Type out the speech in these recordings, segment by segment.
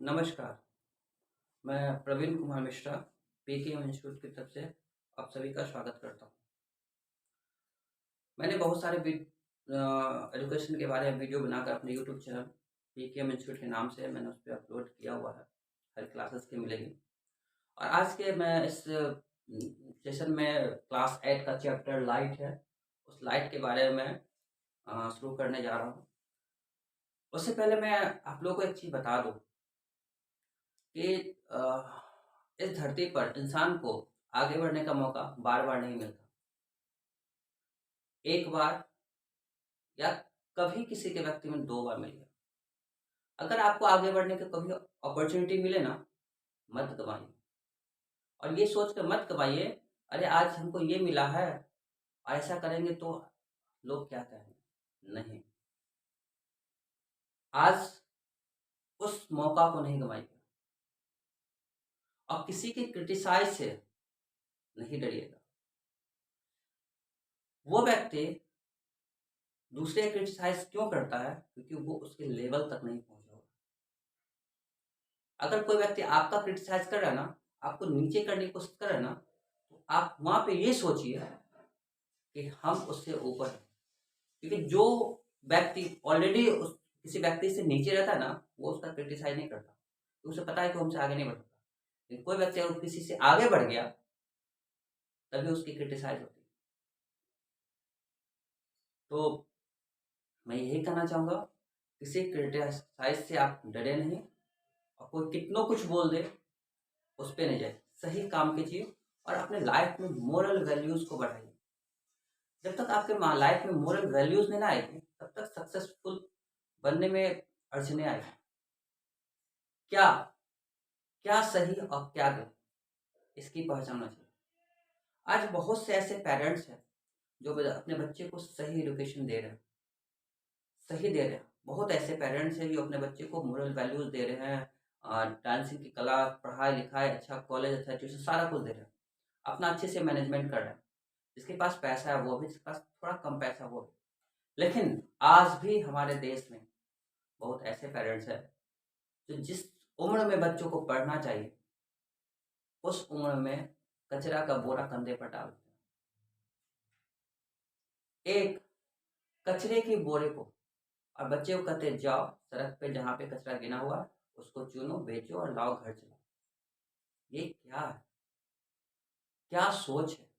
नमस्कार, मैं Praveen Kumar Mishra, PKM institute की तरफ से आप सभी का स्वागत करता हूँ। मैंने बहुत सारे एजुकेशन के बारे में वीडियो बनाकर अपने यूट्यूब चैनल पीकेएम इंस्टीट्यूट के नाम से मैंने उस पे अपलोड किया हुआ है, हर क्लासेस की मिलेगी। और आज के मैं इस सेशन में क्लास 8 का चैप्टर लाइट है, उस लाइट के बारे में शुरू करने जा रहा हूँ। उससे पहले मैं आप लोगों को एक चीज़ बता दूँ कि इस धरती पर इंसान को आगे बढ़ने का मौका बार-बार नहीं मिलता। एक बार या कभी किसी के व्यक्ति में 2 बार मिल गया। अगर आपको आगे बढ़ने की कभी अपॉर्च्युनिटी मिले ना, मत गँवाइए और ये सोच कर मत गँवाइए, अरे आज हमको ये मिला है, ऐसा करेंगे तो लोग क्या कहेंगे? नहीं, आज उस मौका को नहीं गँवाइए और किसी के क्रिटिसाइज़ से नहीं डरिएगा। वो व्यक्ति दूसरे क्रिटिसाइज़ क्यों करता है? क्योंकि वो उसके लेवल तक नहीं पहुँचा होगा। अगर कोई व्यक्ति आपका क्रिटिसाइज़ कर रहा है ना, आपको नीचे करने की कोशिश कर रहा है ना, तो आप वहाँ पे ये सोचिए कि हम उससे ऊपर हैं। क्योंकि जो व्यक्ति ऑलरेडी उस किसी व्यक्ति से नीचे रहता है ना, वो उसका क्रिटिसाइज़ नहीं करता। तो उसे पता है कि वो हमसे आगे नहीं बढ़ सकता। लेकिन कोई व्यक्ति अगर किसी से आगे बढ़ गया, तभी उसकी क्रिटिसाइज़ होती है। तो मैं यही कहना चाहूँगा, किसी क्रिटिसाइज़ से आप डरे नहीं और कोई कितनों कुछ बोल दे, उस पे नहीं जाइए। सही काम कीजिए और अपने लाइफ़ में मोरल वैल्यूज़ को बढ़ाइए। जब तक आपके लाइफ़ में मोरल वैल्यूज़ नहीं ना आएगी, तब तक सक्सेसफुल बनने में अड़चनें आएगी। क्या क्या सही और क्या गलत, इसकी पहचानना चाहिए। आज बहुत से ऐसे पेरेंट्स हैं, जो अपने बच्चे को सही एजुकेशन दे रहे हैं, सही दे रहे हैं। बहुत ऐसे पेरेंट्स हैं, जो अपने बच्चे को मोरल वैल्यूज़ दे रहे हैं, डांसिंग की कला, पढ़ाई-लिखाई, अच्छा कॉलेज, अच्छा ट्यूशन, सारा कुछ दे रहे हैं। अपना अच्छे से मैनेजमेंट कर रहे हैं। जिसके पास पैसा है वो भी, जिसके पास थोड़ा कम पैसा है वो भी। लेकिन आज भी हमारे देश में बहुत ऐसे पेरेंट्स हैं, जो जिस उम्र में बच्चों को पढ़ना चाहिए, उस उम्र में कचरा का बोरा कंधे पर डालते हैं। एक कचरे के बोरे को और बच्चे को कहते हैं जाओ सड़क पे जहाँ पे कचरा गिना हुआ है, उसको चुनो, बेचो और लाओ घर चलाओ। ये क्या है? क्या सोच है?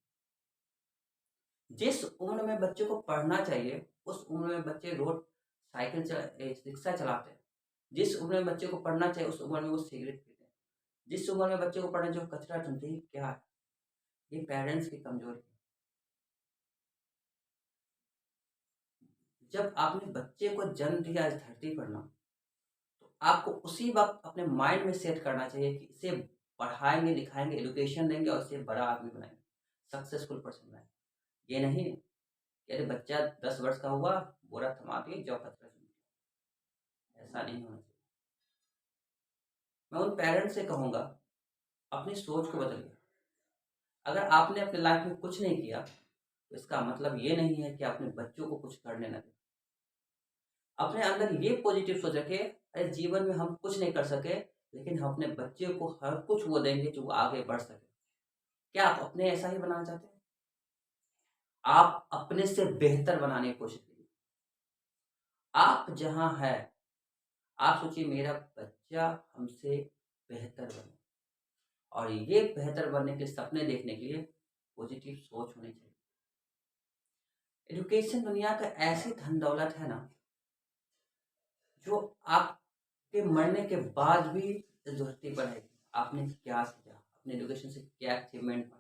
जिस उम्र में बच्चे को पढ़ना चाहिए, उस उम्र में बच्चे रोड साइकिल रिक्शा चलाते हैं। जिस उम्र में बच्चे को पढ़ना चाहिए, उस उम्र में वो सिगरेट पीते हैं। जिस उम्र में बच्चे को पढ़ना चाहिए, वो कचरा चुनते हैं। ये क्या है? ये पेरेंट्स की कमजोरी है। जब आपने बच्चे को जन्म दिया इस धरती पर ना, तो आपको उसी वक़्त अपने माइंड में सेट करना चाहिए कि इसे पढ़ाएँगे, लिखाएँगे, एजुकेशन देंगे और इसे बड़ा आदमी बनाएँगे, सक्सेसफुल पर्सन बनाएँगे। ये नहीं कि अरे बच्चा 10 वर्ष का हुआ, बोरा थमा दिए, जाओ कचरा चुनो। ऐसा नहीं होना चाहिए। मैं उन पेरेंट्स से कहूँगा, अपनी सोच को बदलिए। अगर आपने अपने लाइफ़ में कुछ नहीं किया, तो इसका मतलब ये नहीं है कि अपने बच्चों को कुछ करने ना दें। अपने अंदर ये पॉजिटिव सोच रखिए, अरे जीवन में हम कुछ नहीं कर सके, लेकिन हम अपने बच्चे को हर कुछ वो देंगे जो वो आगे बढ़ सके। क्या आप अपने ऐसा ही बनाना चाहते हैं? आप अपने से बेहतर बनाने की कोशिश कीजिए। आप जहाँ हैं, आप सोचिए मेरा बच्चा हमसे बेहतर बने और ये बेहतर बनने के सपने देखने के लिए पॉजिटिव सोच होनी चाहिए। एजुकेशन दुनिया का ऐसी धन दौलत है ना, जो आपके मरने के बाद भी इस धरती पर रहेगी। आपने क्या किया? अपने एजुकेशन से क्या अचीवमेंट पाया?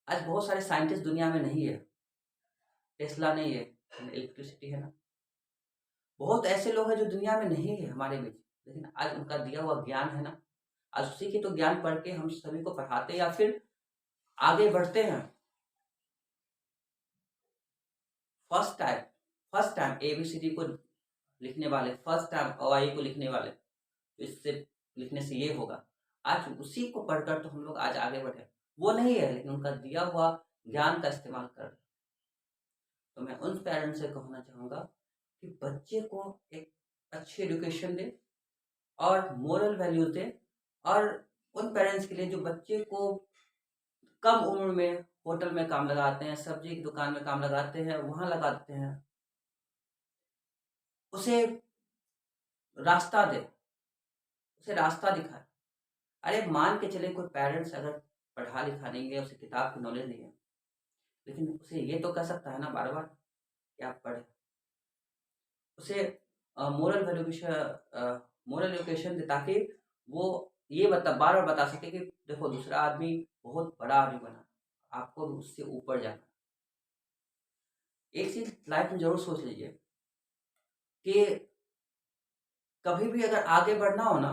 आज बहुत सारे साइंटिस्ट दुनिया में नहीं है। टेस्ला नहीं है, इलेक्ट्रिसिटी है ना। बहुत ऐसे लोग हैं जो दुनिया में नहीं है हमारे बीच, लेकिन आज उनका दिया हुआ ज्ञान है ना, आज उसी के तो ज्ञान पढ़ के हम सभी को पढ़ाते हैं या फिर आगे बढ़ते हैं। First time first time A B C D को लिखने वाले, फर्स्ट टाइम अ, आ, इ को लिखने वाले, तो इससे लिखने से ये होगा। आज उसी को पढ़कर तो हम लोग आज आगे बढ़े। वो नहीं है, लेकिन उनका दिया हुआ ज्ञान का इस्तेमाल कर रहे हैं। तो मैं उन पेरेंट्स से कहना चाहूँगा कि बच्चे को एक अच्छी एजुकेशन दें, और मोरल वैल्यूज दें। और उन पेरेंट्स के लिए जो बच्चे को कम उम्र में होटल में काम लगाते हैं, सब्जी की दुकान में काम लगाते हैं, वहां लगाते हैं, उसे रास्ता दे, उसे रास्ता दिखाए। अरे मान के चले कोई पेरेंट्स अगर पढ़ा लिखा नहीं है, उसे किताब की नॉलेज नहीं है, लेकिन उसे ये तो कह सकता है ना बार बार कि आप पढ़े। उसे मोरल वैल्यूएशन मोरल एजुकेशन दे, ताकि वो ये बार बार बता सके कि देखो दूसरा आदमी बहुत बड़ा आदमी बना, आपको उससे ऊपर जाना। एक चीज लाइफ में जरूर सोच लीजिए कि कभी भी अगर आगे बढ़ना हो ना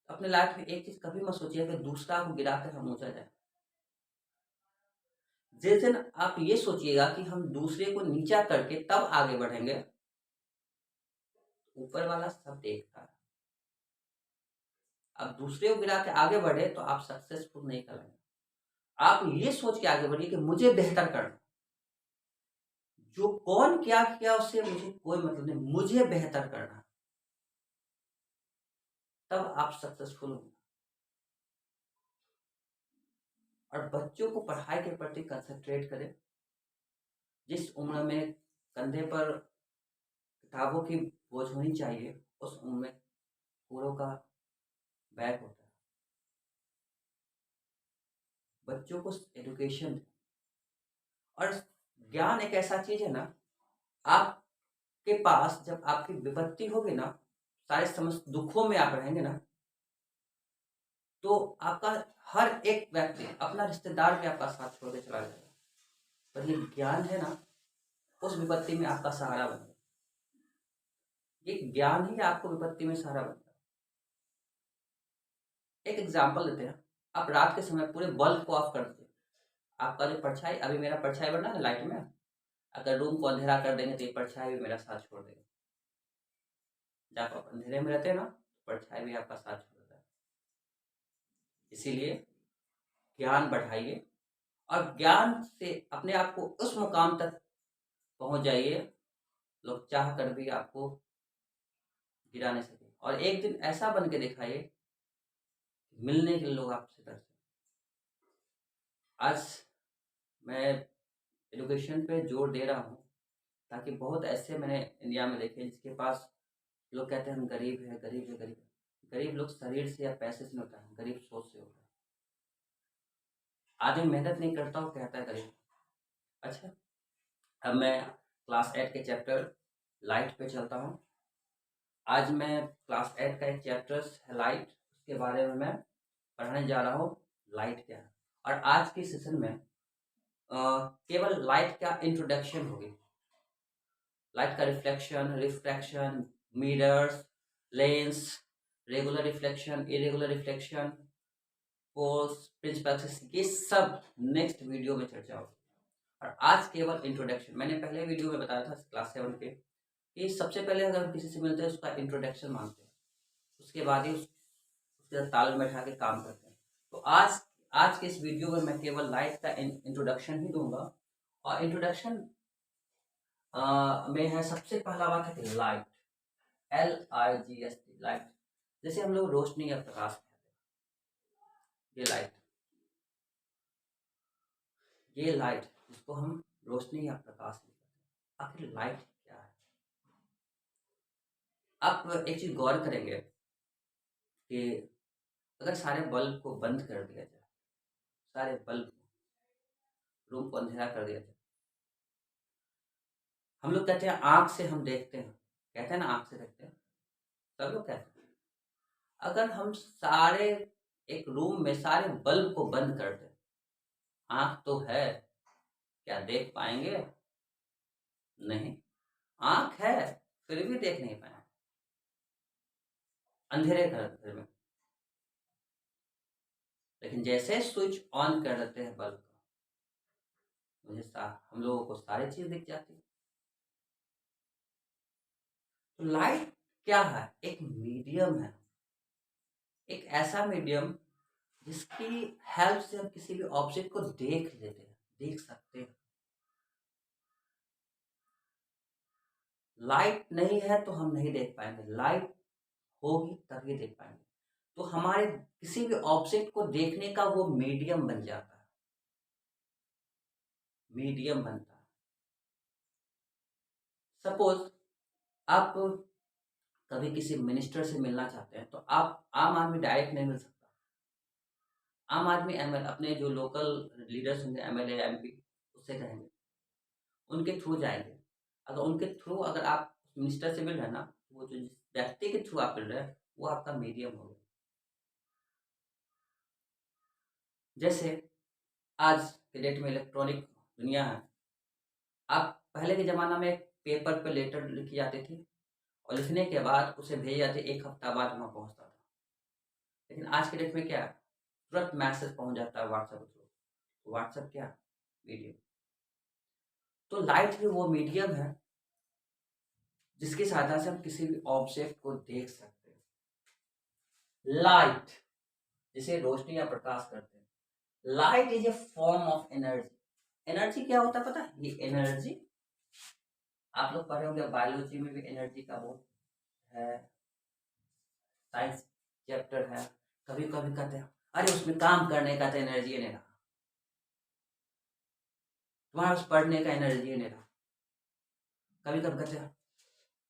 अपने लाइफ में, एक चीज कभी मत सोचिए कि दूसरा को गिरा कर हम ऊंचा जाए। जिस दिन आप ये सोचिएगा कि हम दूसरे को नीचा करके तब आगे बढ़ेंगे, ऊपर वाला सब देखता है। अब दूसरे को गिरा के आगे बढ़े तो आप सक्सेसफुल नहीं करेंगे। आप ये सोच के आगे बढ़िए कि मुझे बेहतर करना, जो कौन क्या किया उससे मुझे कोई मतलब नहीं, मुझे बेहतर करना, तब आप सक्सेसफुल होंगे। और बच्चों को पढ़ाई के प्रति कंसंट्रेट करें। जिस उम्र में कंधे पर किताबों की बोझ होनी चाहिए, उस उम्र में कूड़ों का बैग होता है। बच्चों को एजुकेशन और ज्ञान एक ऐसा चीज है ना, आपके पास जब आपकी विपत्ति होगी ना, सारे समस्त दुखों में आप रहेंगे ना, तो आपका हर एक व्यक्ति, अपना रिश्तेदार भी आपका साथ छोड़ के चला जाएगा। पर ये ज्ञान है ना, उस विपत्ति में आपका सहारा बनेगा। ये ज्ञान ही आपको विपत्ति में सहारा बनता है। एक एग्जाम्पल देते हैं, आप रात के समय पूरे बल्ब को ऑफ कर दीजिए, आपका जो परछाई, अभी मेरा परछाई बना है लाइट में, अगर रूम को अंधेरा कर देंगे तो ये परछाई भी मेरा साथ छोड़ देगा। जब आप अंधेरे में रहते हैं ना, परछाई भी आपका साथ छोड़ देता है। इसीलिए ज्ञान बढ़ाइए और ज्ञान से अपने आप को उस मुकाम तक पहुंच जाइए, लोग चाह कर भी आपको गिरा नहीं सके। और एक दिन ऐसा बन के दिखाइए, मिलने के लिए लोग आपसे तरसे। आज मैं एजुकेशन पे जोर दे रहा हूँ, ताकि बहुत ऐसे मैंने इंडिया में देखे जिसके पास, लोग कहते हैं हम गरीब है, गरीब है, गरीब है। गरीब लोग शरीर से या पैसे से नहीं होता है, गरीब सोच से होता है। आदमी मेहनत नहीं करता वो कहता है गरीब। अच्छा, अब मैं क्लास 8 के चैप्टर लाइट पे चलता हूँ। आज मैं क्लास 8 का एक चैप्टर है लाइट, उसके बारे में मैं पढ़ने जा रहा हूँ, लाइट क्या है। और आज के सेशन में केवल लाइट का इंट्रोडक्शन होगी। लाइट का reflection, refraction, mirrors, lens, regular reflection, irregular reflection, poles, principals, ये सब नेक्स्ट वीडियो में चर्चा होगी। और आज केवल इंट्रोडक्शन, मैंने पहले वीडियो में बताया था क्लास 7 के कि सबसे पहले अगर हम किसी से मिलते हैं उसका इंट्रोडक्शन मांगते हैं, उसके बाद ही उसके साथ ताल में बैठा के काम करते हैं। तो आज आज के इस वीडियो में मैं केवल लाइट का इंट्रोडक्शन ही दूंगा। और इंट्रोडक्शन में है सबसे पहला बात है कि लाइट, LIGHT, लाइट। जैसे हम लोग रोशनी या प्रकाश कहते हैं, ये लाइट जिसको हम रोशनी या प्रकाश कहते हैं। आखिर लाइट क्या है? आप एक चीज गौर करेंगे कि अगर सारे बल्ब को बंद कर दिया जाए, सारे बल्ब, रूम को अंधेरा कर दिया जाए, हम लोग कहते हैं आंख से हम देखते हैं, कहते हैं ना आंख से देखते हैं, सब लोग कहते हैं। अगर हम सारे एक रूम में सारे बल्ब को बंद कर दें, आंख तो है, क्या देख पाएंगे? नहीं। आंख है फिर भी देख नहीं पाएंगे अंधेरे घर में। लेकिन जैसे स्विच ऑन कर देते हैं बल्ब का, मुझे हम लोगों को सारी चीज दिख जाती है। तो लाइट क्या है? एक मीडियम है, एक ऐसा मीडियम जिसकी हेल्प से हम किसी भी ऑब्जेक्ट को देख लेते हैं, देख सकते हैं। लाइट नहीं है तो हम नहीं देख पाएंगे। लाइट होगी तभी देख पाएंगे। तो हमारे किसी भी ऑब्जेक्ट को देखने का वो मीडियम बन जाता है, मीडियम बनता है। सपोज आप कभी किसी मिनिस्टर से मिलना चाहते हैं तो आप आम आदमी डायरेक्ट नहीं मिल सकता। आम आदमी एमएल अपने जो लोकल लीडर्स होंगे, एमएलए एमपी, उससे कहेंगे, उनके थ्रू जाएंगे। अगर उनके थ्रू अगर आप मिनिस्टर से मिल रहे हैं ना, वो जो जिस व्यक्ति के थ्रू आप मिल रहे हैं वो आपका मीडियम हो गया। जैसे आज के डेट में इलेक्ट्रॉनिक दुनिया है। आप पहले के ज़माना में पेपर पे लेटर लिखी जाती थी और लिखने के बाद उसे भेजी जाती, 1 हफ्ता बाद वहाँ पहुँचता था। लेकिन आज के डेट में क्या है, तुरंत मैसेज पहुँच जाता है व्हाट्सएप के थ्रू। व्हाट्सएप क्या, मीडियम। तो लाइट भी वो मीडियम है जिसकी सहायता से हम किसी भी ऑब्जेक्ट को देख सकते हैं। लाइट जिसे रोशनी या प्रकाश करते हैं। Light is a form of energy. Energy क्या होता है पता है? ये एनर्जी आप लोग पढ़े होंगे, बायोलॉजी में भी एनर्जी का वो है, साइंस चैप्टर है। कभी कभी कहते हैं अरे उसमें काम करने का तो एनर्जी नहीं रहा, तुम्हारे पास पढ़ने का एनर्जी नहीं रहा। कभी कभी कहते हैं,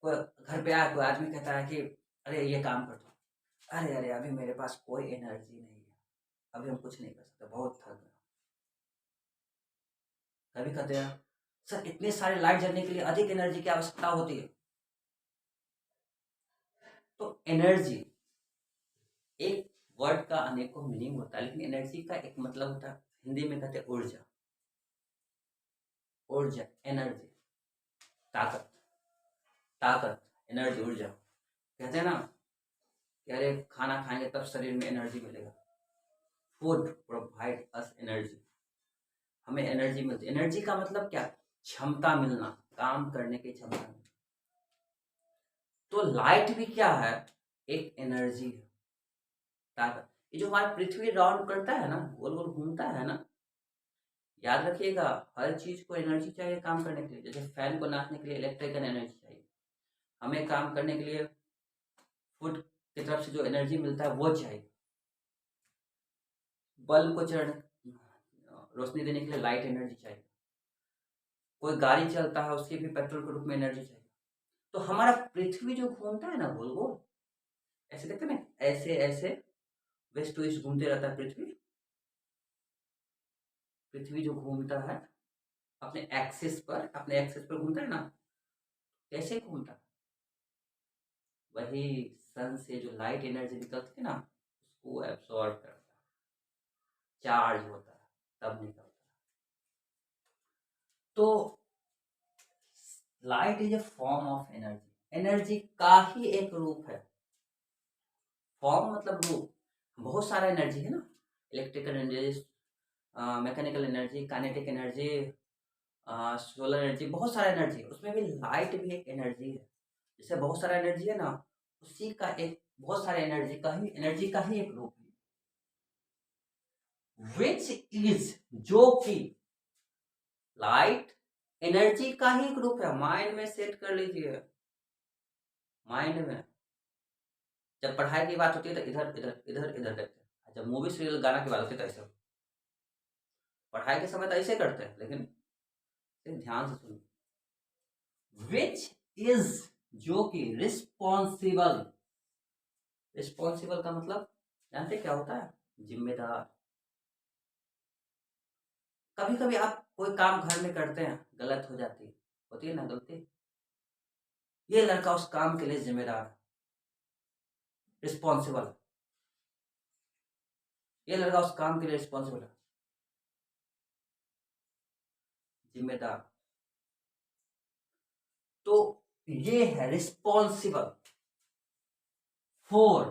कोई घर पे आया कोई आदमी कहता है कि अरे ये काम कर दो, अरे अरे अभी मेरे पास कोई एनर्जी नहीं है, अभी हम कुछ नहीं कर सकते, बहुत थक गए। कभी कहते हैं सर इतने सारे लाइट जलने के लिए अधिक एनर्जी की आवश्यकता होती है। तो एनर्जी एक वर्ड का अनेकों मीनिंग होता है, लेकिन एनर्जी का एक मतलब होता है, हिंदी में कहते हैं ऊर्जा। ऊर्जा, एनर्जी, ताकत, ताकत, एनर्जी, ऊर्जा। कहते हैं ना कि अरे खाना खाएंगे तब शरीर में एनर्जी मिलेगा। फूड प्रोवाइड अस एनर्जी, हमें एनर्जी मिलती है। एनर्जी का मतलब क्या, क्षमता मिलना, काम करने की क्षमता मिलना। तो लाइट भी क्या है, एक एनर्जी है, ताकत। ये जो हमारी पृथ्वी राउंड करता है ना, गोल गोल घूमता है ना, याद रखिएगा हर चीज को एनर्जी चाहिए काम करने के लिए। जैसे फैन को नाचने के लिए इलेक्ट्रिकल एनर्जी चाहिए, हमें काम करने के लिए फूड की तरफ से जो एनर्जी मिलता है वो चाहिए। बल्ब को चढ़ रोशनी देने के लिए लाइट एनर्जी चाहिए। कोई गाड़ी चलता है उसकी भी पेट्रोल के रूप में एनर्जी चाहिए। तो हमारा पृथ्वी जो घूमता है ना गोल गोल, ऐसे देखते ना, ऐसे ऐसे वेस्ट टू ईस्ट घूमते रहता है पृथ्वी। पृथ्वी जो घूमता है अपने एक्सिस पर घूमता है ना, कैसे घूमता है, वही सन से जो लाइट एनर्जी निकलती है ना, उसको एब्सॉर्ब करता है, चार्ज होता है, तब निकलता है। तो light is a form of energy. Energy का ही एक रूप है। फॉर्म मतलब रूप। बहुत सारा एनर्जी है ना, electrical energy, mechanical energy, kinetic energy, solar energy, बहुत सारा एनर्जी है। उसमें भी लाइट भी एक एनर्जी है। जैसे बहुत सारा एनर्जी है ना, उसी का एक बहुत सारे एनर्जी का ही एक रूप है। विच इज, जो कि, लाइट एनर्जी का ही एक रूप है। माइंड में सेट कर लीजिए, माइंड में। जब पढ़ाई की बात होती है तो इधर इधर इधर इधर देखते हैं, जब मूवी सीरियल गाना की बात होती है तो ऐसे। पढ़ाई के समय तो ऐसे करते हैं, लेकिन ध्यान से सुनिए। विच इज, जो कि, रिस्पॉन्सिबल। रिस्पॉन्सिबल का मतलब जानते क्या होता है, जिम्मेदार। कभी कभी आप कोई काम घर में करते हैं, गलत हो जाती है, होती है ना गलती, ये लड़का उस काम के लिए जिम्मेदार है, रिस्पॉन्सिबल। ये लड़का उस काम के लिए रिस्पॉन्सिबल है, जिम्मेदार। तो ये है responsible for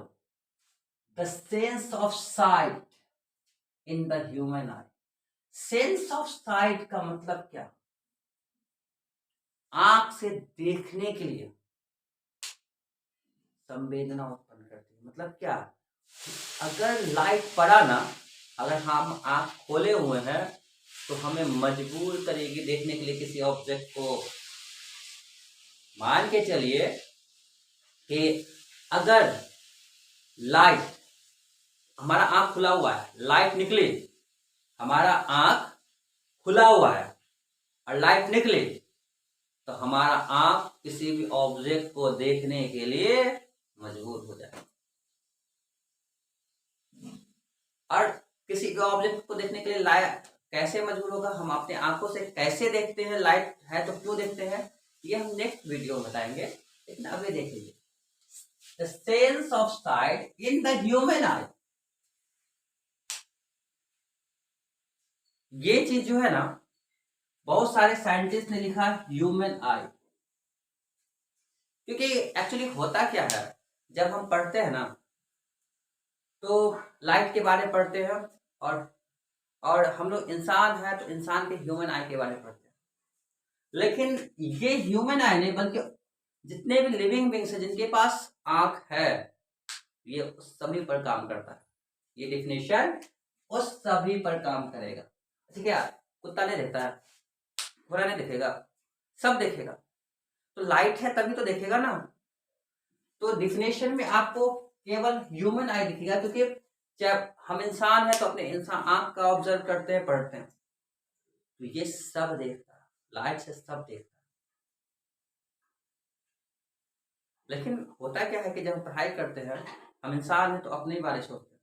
the sense of site in the human I. Sense of site का मतलब क्या, आंख से देखने के लिए संवेदना उत्पन्न करती है। मतलब क्या, अगर लाइट पड़ा ना, अगर हम आंख खोले हुए हैं तो हमें मजबूर करेगी देखने के लिए किसी ऑब्जेक्ट को। मान के चलिए कि अगर लाइट, हमारा आंख खुला हुआ है, लाइट निकली, हमारा आंख खुला हुआ है और लाइट निकली, तो हमारा आंख किसी भी ऑब्जेक्ट को देखने के लिए मजबूर हो जाएगा। और किसी भी ऑब्जेक्ट को देखने के लिए लाइट कैसे मजबूर होगा, हम अपने आंखों से कैसे देखते हैं, लाइट है तो क्यों देखते हैं, ये हम नेक्स्ट वीडियो में बताएंगे। लेकिन अभी देख लीजिए, the sense of site in the human आई। ये चीज जो है ना, बहुत सारे साइंटिस्ट ने लिखा ह्यूमन आई, क्योंकि एक्चुअली होता क्या है, जब हम पढ़ते हैं ना तो लाइट के बारे में पढ़ते हैं, और हम लोग इंसान है तो इंसान के ह्यूमन आई के बारे में पढ़ते हैं। लेकिन ये ह्यूमन आई नहीं, बल्कि जितने भी लिविंग बींग्स है जिनके पास आंख है, ये उस सभी पर काम करता है। ये डिफिनेशन उस सभी पर काम करेगा। ठीक है, कुत्ता नहीं देखता है, घोड़ा नहीं देखेगा, सब देखेगा। तो लाइट है तभी तो देखेगा ना। तो डिफिनेशन में आपको केवल ह्यूमन आई दिखेगा, क्योंकि जब हम इंसान है तो अपने इंसान आंख का ऑब्जर्व करते हैं, पढ़ते हैं, तो ये सब देखता है, लाइट से सब देखता है। लेकिन होता क्या है कि जब हम पढ़ाई करते हैं, हम इंसान है तो अपने ही बारे में सोचते हैं।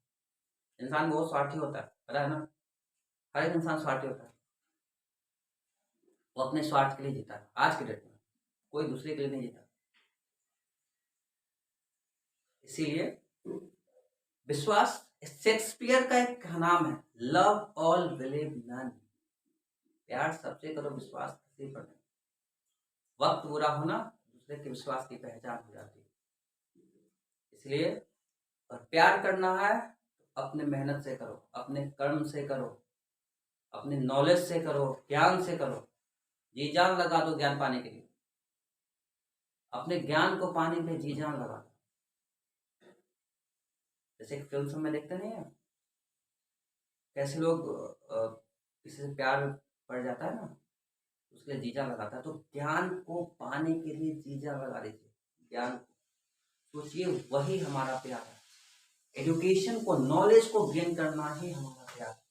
इंसान बहुत स्वार्थी होता है, पता है ना, हर एक इंसान स्वार्थी होता है, वो अपने स्वार्थ के लिए जीता है। आज के डेट में कोई दूसरे के लिए नहीं जीता। इसीलिए विश्वास, शेक्सपियर का एक नाम है, लव ऑल बिलीव नन। प्यार सबसे करो, विश्वास किसी पर नहीं। वक्त बुरा होना दूसरे के विश्वास की पहचान हो जाती है। इसलिए और प्यार करना है तो अपने मेहनत से करो, अपने कर्म से करो, अपने नॉलेज से करो, ज्ञान से करो। जी जान लगा दो ज्ञान पाने के लिए, अपने ज्ञान को पाने के लिए जी जान लगा दो। जैसे एक फिल्म में देखते नहीं है, कैसे लोग किसी से प्यार पड़ जाता है ना, उसके लिए जी जान लगाता है। तो ज्ञान को पाने के लिए जी जान लगा दीजिए, ज्ञान को सोचिए, वही हमारा प्यार है। एजुकेशन को, नॉलेज को गेन करना ही हमारा प्यार है।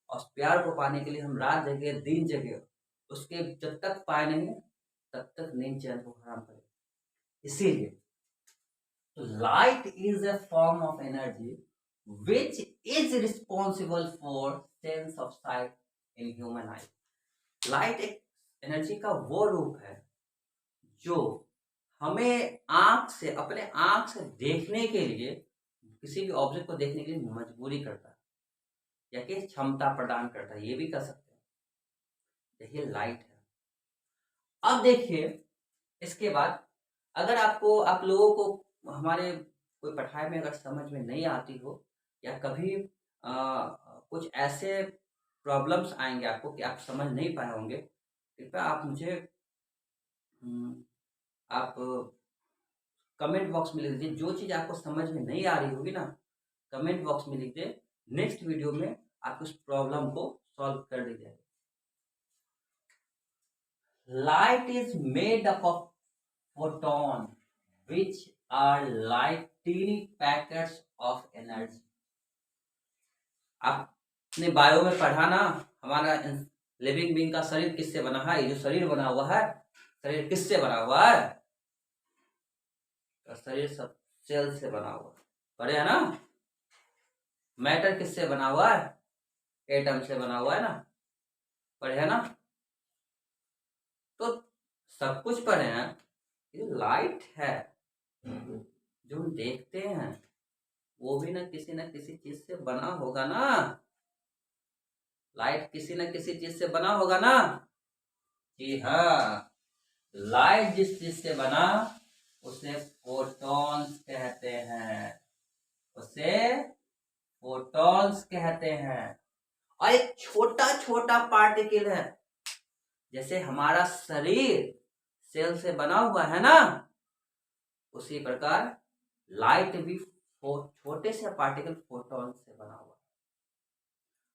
और प्यार को पाने के लिए हम रात जगे, दिन जगे, उसके जब तक पाए नहीं तब तक नींद चैन को हराम करें। इसीलिए light is a form of energy which is responsible for sense of sight in human eye. Light एक एनर्जी का वो रूप है जो हमें आंख से, अपने आंख से देखने के लिए, किसी भी ऑब्जेक्ट को देखने के लिए मजबूरी करता है, या कि क्षमता प्रदान करता है, ये भी कर सकते हैं। देखिए लाइट है। अब देखिए इसके बाद, अगर आपको, आप लोगों को हमारे कोई पढ़ाई में अगर समझ में नहीं आती हो, या कभी कुछ ऐसे प्रॉब्लम्स आएंगे आपको कि आप समझ नहीं पाए होंगे, कृपया आप मुझे आप कमेंट बॉक्स में लिख दीजिए। जो चीज़ आपको समझ में नहीं आ रही होगी ना, कमेंट बॉक्स में लिख दे, नेक्स्ट वीडियो में आप उस प्रॉब्लम को सॉल्व कर दीजिए। Light is made up of photon which are like teeny packets of energy। आपने बायो में पढ़ा ना, हमारा लिविंग बीइंग का शरीर किससे बना है, ये जो शरीर बना हुआ है, शरीर किससे बना हुआ है, तो शरीर सब सेल से बना हुआ है, पढ़े है ना। मैटर किससे बना हुआ है, एटम से बना हुआ है ना, पढ़े है ना। तो सब कुछ पढ़े हैं। ये लाइट है जो हम देखते हैं, वो भी ना किसी चीज से बना होगा ना। लाइट किसी न किसी चीज से बना होगा ना। जी हाँ, लाइट जिस चीज से बना उसे फोटॉन्स कहते हैं, उसे फोटॉन्स कहते हैं। और एक छोटा छोटा पार्टिकल है, जैसे हमारा शरीर सेल से बना हुआ है ना, उसी प्रकार लाइट भी छोटे से पार्टिकल फोटॉन से बना हुआ है।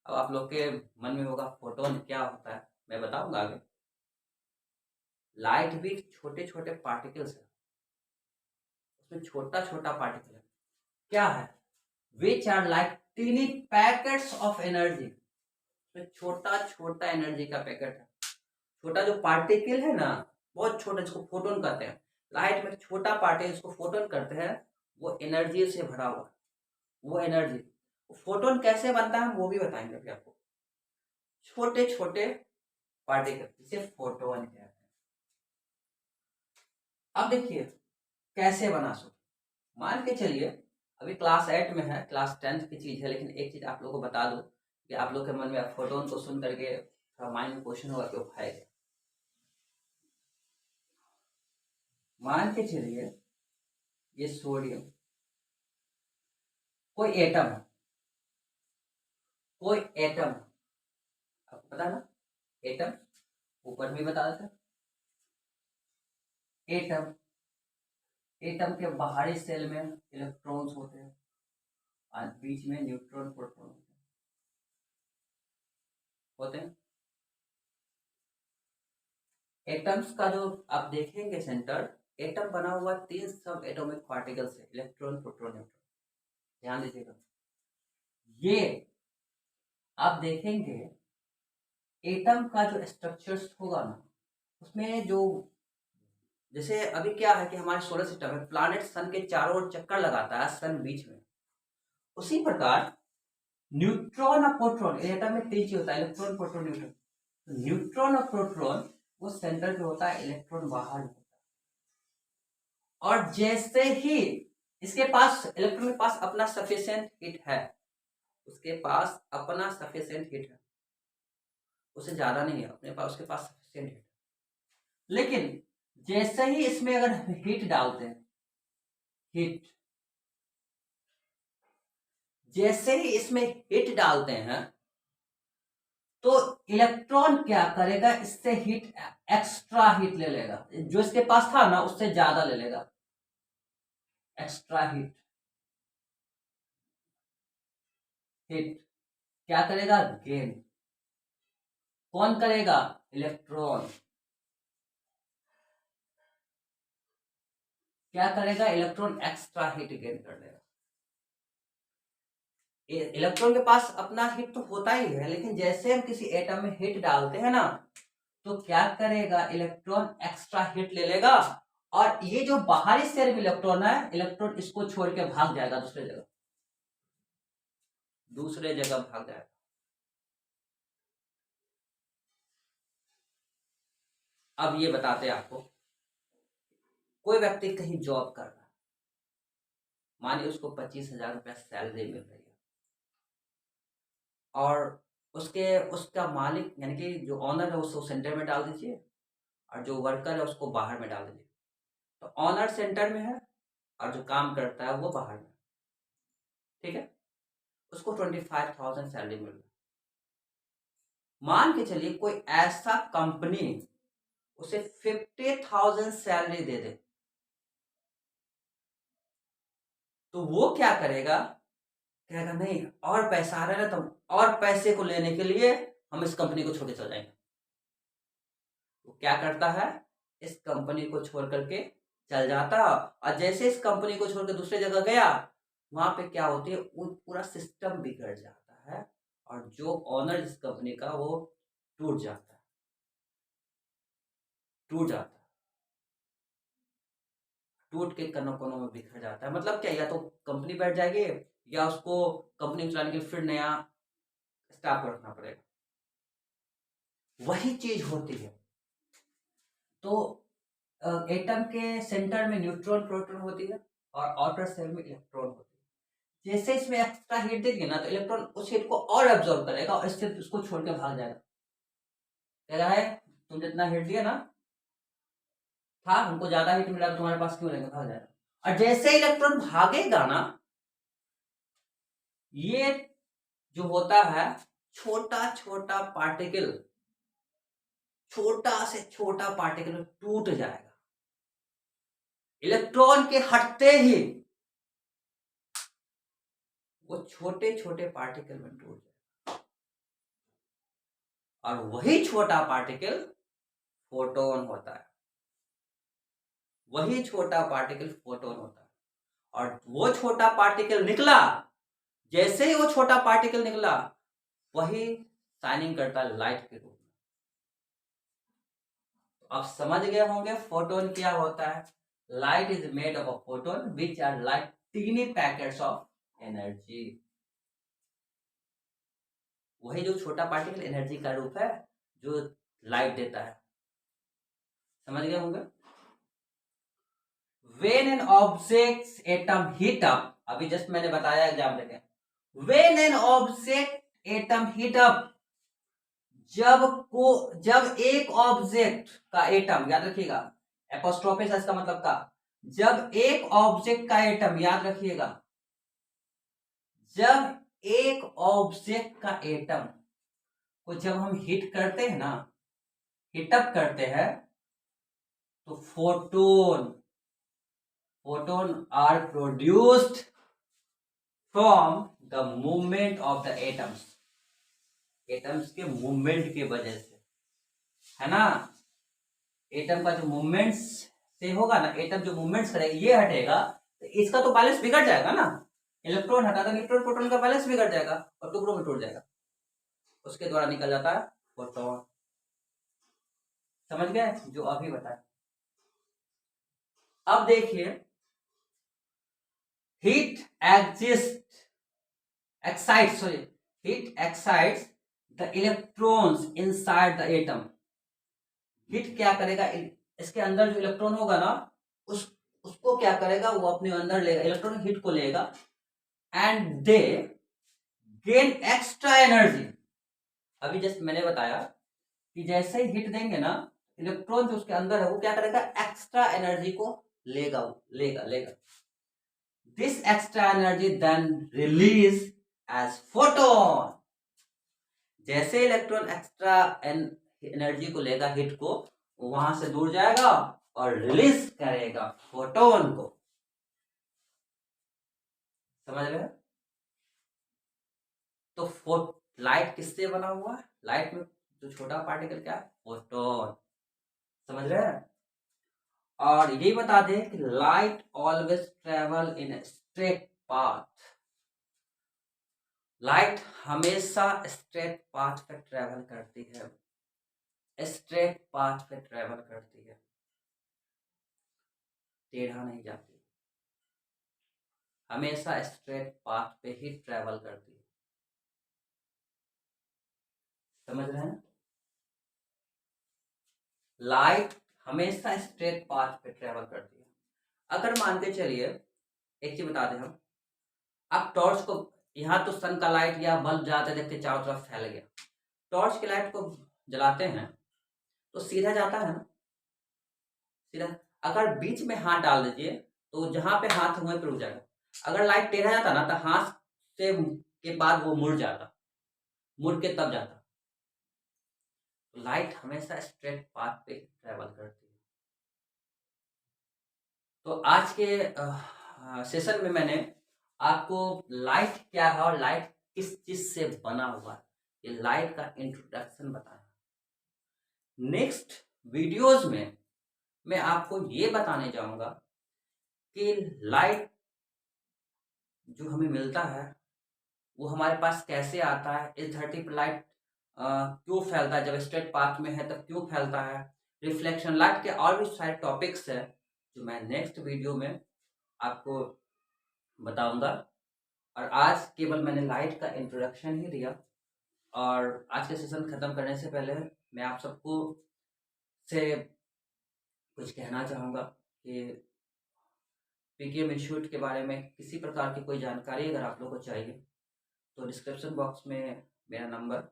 अब आप लोग के मन में होगा फोटोन क्या होता है, मैं बताऊंगा आगे। लाइट भी छोटे छोटे पार्टिकल्स है, उसमें छोटा छोटा पार्टिकल है। क्या है, which are like tiny packets of energy. छोटा छोटा एनर्जी का पैकेट है, छोटा जो पार्टिकल है ना, बहुत छोटा, जिसको फोटोन कहते हैं। लाइट में छोटा पार्टिकल जिसको फोटोन करते हैं, वो एनर्जी से भरा हुआ है। वो एनर्जी, फोटोन कैसे बनता है वो भी बताएंगे अभी आपको। छोटे छोटे पार्टिकल जिसे फोटोन कहते हैं। अब देखिए कैसे बना सकते। मान के चलिए अभी क्लास 8 में है, क्लास 10 की चीज है, लेकिन एक चीज आप लोगों को बता दूं कि आप लोग के मन में फोटोन को सुन करके थोड़ा माइंड में क्वेश्चन होगा कि वो खाएगा। मान के चलिए ये सोडियम, कोई एटम है, कोई एटम, आपको पता है ना एटम, ऊपर भी बता देते। एटम, एटम के बाहरी सेल में इलेक्ट्रॉन्स होते हैं और बीच में न्यूट्रॉन प्रोटॉन होते हैं। एटम्स का जो आप देखेंगे सेंटर, एटम बना हुआ 3 सब एटॉमिक पार्टिकल से, इलेक्ट्रॉन प्रोटॉन न्यूट्रॉन। ध्यान दीजिएगा, ये आप देखेंगे एटम का जो स्ट्रक्चर्स होगा ना, उसमें जो, जैसे अभी क्या है कि हमारे सोलर सिस्टम में प्लैनेट सन के चारों ओर चक्कर लगाता है, सन बीच में। उसी प्रकार न्यूट्रॉन और प्रोटॉन, एटम में 3 चीज होता है, इलेक्ट्रॉन प्रोटॉन न्यूट्रॉन। तो न्यूट्रॉन और प्रोटॉन वो सेंटर पे होता है, इलेक्ट्रॉन बाहर होता है। और जैसे ही इसके पास, इलेक्ट्रॉन के पास अपना सफिशिएंट हीट है, उसके पास अपना सफिशिएंट हीट है, उसे ज्यादा नहीं है अपने पास, उसके पास सफिशिएंट हीट। लेकिन जैसे ही इसमें अगर हीट डालते हैं, हीट, जैसे ही इसमें हीट डालते हैं तो इलेक्ट्रॉन क्या करेगा, इससे हीट, एक्स्ट्रा हीट ले लेगा, जो इसके पास था ना उससे ज्यादा ले लेगा, एक्स्ट्रा हीट। हीट क्या करेगा, गेन। कौन करेगा, इलेक्ट्रॉन। क्या करेगा, इलेक्ट्रॉन एक्स्ट्रा हीट गेन कर लेगा। इलेक्ट्रॉन के पास अपना हीट तो होता ही है, लेकिन जैसे हम किसी एटम में हीट डालते हैं ना, तो क्या करेगा, इलेक्ट्रॉन एक्स्ट्रा हीट ले लेगा, और ये जो बाहरी सेल में इलेक्ट्रॉन है, इलेक्ट्रॉन इसको छोड़ के भाग जाएगा दूसरे जगह, दूसरे जगह भाग जाएगा। अब ये बताते हैं आपको, कोई व्यक्ति कहीं जॉब कर रहा है, मानिए उसको 25,000 रुपया सैलरी मिल रही है, और उसका मालिक यानी कि जो ऑनर है उसको सेंटर में डाल दीजिए, और जो वर्कर है उसको बाहर में डाल दीजिए। तो ऑनर सेंटर में है और जो काम करता है वो बाहर में, ठीक है। उसको 25,000 सैलरी मिल रही है। मान के चलिए कोई ऐसा कंपनी उसे 50,000 सैलरी दे दे, तो वो क्या करेगा, कहेगा नहीं और पैसा आ रहा है ना, तो और पैसे को लेने के लिए हम इस कंपनी को छोड़ के चल जाएंगे। वो क्या करता है, इस कंपनी को छोड़ करके चल जाता, और जैसे इस कंपनी को छोड़ के दूसरे जगह गया, वहां पे क्या होती है, वो पूरा सिस्टम बिगड़ जाता है, और जो ऑनर इस कंपनी का वो टूट जाता है, टूट जाता है, टूट के कनों कनों में बिखर जाता है। मतलब क्या, या तो कंपनी बैठ जाएगी, या उसको कंपनी को चलाने के लिए फिर नया स्टाफ रखना पड़ेगा। वही चीज होती है। तो एटम के सेंटर में न्यूट्रॉन प्रोटॉन होती है, और आउटर सेल में इलेक्ट्रॉन होती है। जैसे इसमें एक्स्ट्रा हीट दे दिए ना, तो इलेक्ट्रॉन उस हीट को और एब्जॉर्ब करेगा, और इससे उसको छोड़ के भाग जाएगा, कह रहा है तुम जितना हीट दिया ना, था हमको ज्यादा हीट मिला, तुम्हारे पास क्यों रहेगा, भाग जाएगा। और जैसे इलेक्ट्रॉन भागेगा ना, ये जो होता है छोटा छोटा पार्टिकल, छोटा से छोटा पार्टिकल टूट जाएगा, इलेक्ट्रॉन के हटते ही वो छोटे छोटे पार्टिकल में टूट जाएगा, और वही छोटा पार्टिकल फोटोन होता है, वही छोटा पार्टिकल फोटोन होता है। और वो छोटा पार्टिकल निकला, जैसे ही वो छोटा पार्टिकल निकला वही शाइनिंग करता है लाइट के रूप में। आप समझ गए होंगे फोटोन क्या होता है। Light is made of a photon which are like tiny packets of energy. वही जो छोटा पार्टिकल एनर्जी का रूप है जो लाइट देता है। समझ गए होंगे। When an object's atom heat up, अभी जस्ट मैंने बताया एग्जाम देखें, when an object atom heat up, जब एक ऑब्जेक्ट का एटम, याद रखिएगा एपोस्ट्रोफिस इसका मतलब का, जब एक ऑब्जेक्ट का एटम, याद रखिएगा जब एक ऑब्जेक्ट का एटम को जब हम हिट करते हैं ना, हीटअप करते हैं, तो photon are produced from the movement of the atoms, atoms के मूवमेंट की वजह से, है ना। एटम का जो मूवमेंट्स से होगा ना, एटम जो मूवमेंट्स करेगा, ये हटेगा तो इसका तो बैलेंस बिगड़ जाएगा ना। इलेक्ट्रॉन हटा तो न्यूट्रॉन प्रोटॉन का बैलेंस बिगड़ जाएगा और टुकड़ों में टूट जाएगा, उसके द्वारा निकल जाता है फोटोन। समझ गए जो अभी बताया। अब देखिए, heat excites the electrons inside the atom. Heat क्या करेगा, इसके अंदर जो इलेक्ट्रॉन होगा ना, उसको क्या करेगा, वो अपने अंदर लेगा, इलेक्ट्रॉन हीट को लेगा and they gain extra energy. अभी जस्ट मैंने बताया कि जैसे ही हीट देंगे ना, इलेक्ट्रॉन जो उसके अंदर है वो क्या करेगा, एक्स्ट्रा एनर्जी को लेगा। This extra energy then release as photon. जैसे इलेक्ट्रॉन एक्स्ट्रा एनर्जी को लेगा, हीट को, वहां से दूर जाएगा और रिलीज करेगा फोटोन को। समझ रहे हैं। तो लाइट किससे बना हुआ है, लाइट में जो छोटा पार्टिकल क्या है, फोटोन। समझ रहे हैं। और ये बता दें कि light always travel in straight path. Light हमेशा स्ट्रेट पाथ पे ट्रेवल करती है, स्ट्रेट पाथ पे ट्रेवल करती है, टेढ़ा नहीं जाती, हमेशा स्ट्रेट पाथ पे ही ट्रेवल करती है। समझ रहे हैं। लाइट हमेशा स्ट्रेट पाथ पे ट्रेवल करती है। अगर मान के चलिए, एक चीज बता दें हम, आप टॉर्च को, यहाँ तो सन का लाइट या बल्ब जलाते देखते चारों तरफ फैल गया, टॉर्च की लाइट को जलाते हैं तो सीधा जाता है ना, सीधा। अगर बीच में हाथ डाल दीजिए तो जहां पे हाथ वहीं पे रुक जाएगा। अगर लाइट टेढ़ा जाता ना, तो हाथ से के बाद वो मुड़ जाता, मुड़ के तब जाता। तो लाइट हमेशा स्ट्रेट पाथ पे ट्रेवल करती है। तो आज के सेशन में मैंने आपको लाइट क्या है और लाइट किस चीज से बना हुआ है, ये लाइट का इंट्रोडक्शन बताया। नेक्स्ट वीडियोस में मैं आपको ये बताने जाऊंगा कि लाइट जो हमें मिलता है वो हमारे पास कैसे आता है, इस धरती पर लाइट क्यों फैलता है, जब स्ट्रेट पाथ में है तब क्यों फैलता है, रिफ्लेक्शन लाइट के और भी सारे टॉपिक्स है जो मैं नेक्स्ट वीडियो में आपको बताऊंगा। और आज केवल मैंने लाइट का इंट्रोडक्शन ही दिया। और आज का सेशन खत्म करने से पहले मैं आप सबको से कुछ कहना चाहूँगा कि पीकेएम इंस्टीट्यूट के बारे में किसी प्रकार की कोई जानकारी अगर आप लोगों को चाहिए तो डिस्क्रिप्शन बॉक्स में मेरा नंबर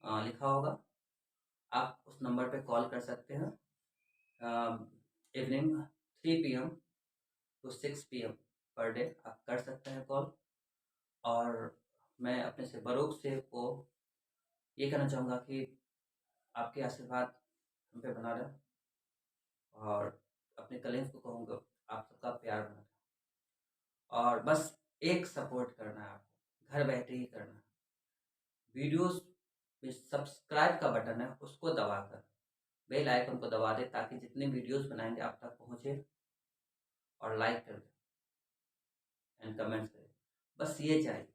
लिखा होगा, आप उस नंबर पे कॉल कर सकते हैं। इवनिंग 3 PM टू 6 PM पर डे आप कर सकते हैं कॉल। और मैं अपने से बरूक से को ये कहना चाहूँगा कि आपके आशीर्वाद हम पे बना रहे, और अपने कलीग्स को कहूँगा आप सबका प्यार बना रहे, और बस एक सपोर्ट करना है आपको, घर बैठे ही करना है। वीडियोस में सब्सक्राइब का बटन है उसको दबाकर बेल आइकन को दबा दे ताकि जितने वीडियोस बनाएंगे आप तक पहुँचे, और लाइक कर दें। एंड कमेंट्स करें। बस ये चाहिए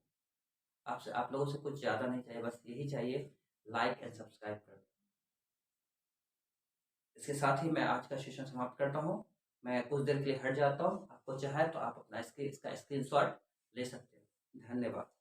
आपसे, आप लोगों से कुछ ज़्यादा नहीं चाहिए, बस यही चाहिए, लाइक एंड सब्सक्राइब कर। इसके साथ ही मैं आज का सेशन समाप्त करता हूँ। मैं कुछ देर के लिए हट जाता हूँ, आपको चाहे तो आप अपना इसका स्क्रीनशॉट ले सकते हो। धन्यवाद।